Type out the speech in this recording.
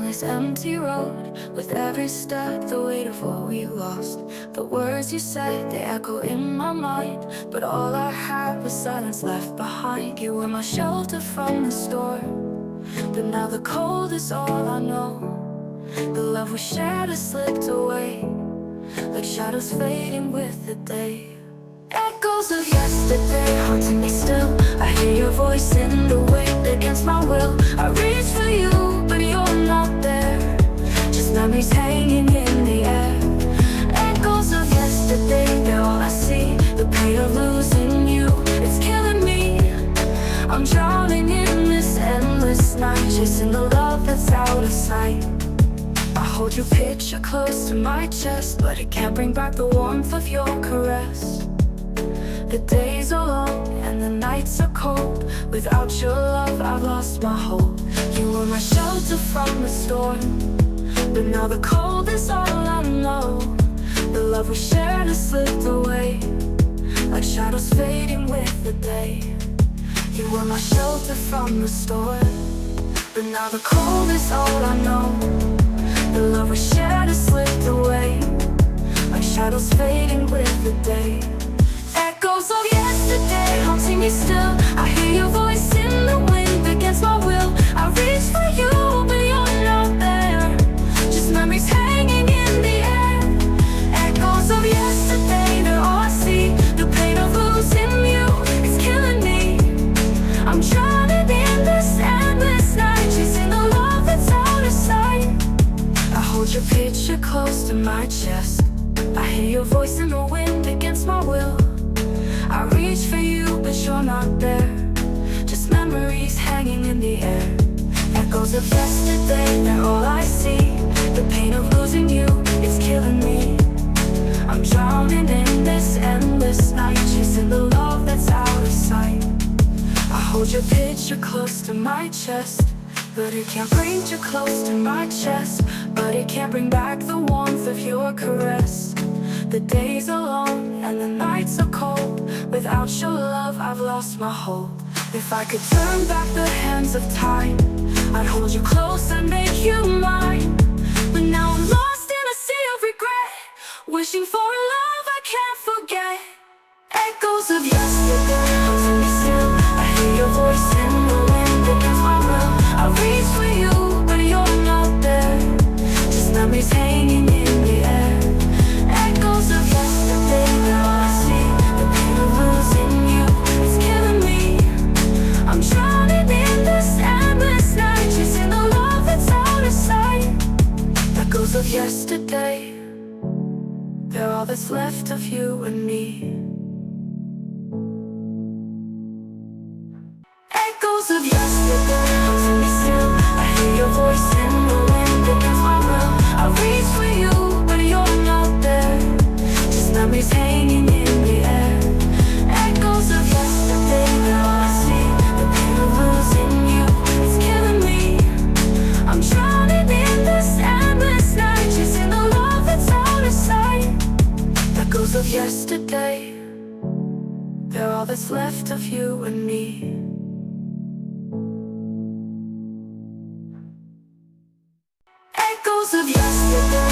this empty road. With every step, the weight of what we lost. The words you said, they echo in my mind. But all I had was silence left behind. You were my shelter from the storm, but now the cold is all I know. The love we shared has slipped away, like shadows fading with the day. Echoes of yesterday haunting me still. I hear your voice in the wind against my will. I reach for you, but you're not there. Just memories hanging in the air. Echoes of yesterday, they're all I see. The pain of losing you, it's killing me. I'm drowning in this endless night, chasing the love that's out of sight. I hold your picture close to my chest, but it can't bring back the warmth of your caress. The days are long and the nights are cold. Without your love, I've lost my hope. You were my shelter from the storm, but now the cold is all I know. The love we shared has slipped away, like shadows fading with the day. You were my shelter from the storm, but now the cold is all I know. The love we shared has slipped away, like shadows fading with the day. Echoes of yesterday haunting me still. I hear your voice in the wind against my will. I reach for you, but you're not there. Just memories hanging in the air. Echoes of yesterday, they're all I see. The pain of losing you, it's killing me. I'm drowning in this endless night, chasing the love that's out of sight. I hold your picture close to my chest. I hear your voice in the wind against my will. I reach for you, but you're not there. Just memories hanging in the air. Echoes of yesterday, they're all I see. The pain of losing you, it's killing me. I'm drowning in this endless night, chasing the love that's out of sight. I hold your picture close to my chest, but it can't bring you close to my chest. But it can't bring back the warmth of your caress. The days are long and the nights are cold. Without your love, I've lost my hope. If I could turn back the hands of time, I'd hold you close and make you mine. But now I'm lost in a sea of regret, wishing for a love I can't forget. Echoes of yesterday haunting me still. I hear your voice in the wind against my will. I reach for you, but you're not there. Just memories hanging in the air. Echoes of yesterday, they're all I see. The pain of losing you, it's killing me. I'm drowning in this endless night, chasing the love that's out of sight. Echoes of yesterday, they're all that's left of you and me. Echoes of yesterday haunting me still. I hear your voice in the wind against my will. I reach for you, but you're not there. Just memories hanging in the air. Echoes of yesterday, they're all I see. The pain of losing you, it's killing me. I'm drowning in this endless night, chasing the love that's out of sight. Echoes of yesterday, they're all that's left of you and me. Echoes of yesterday.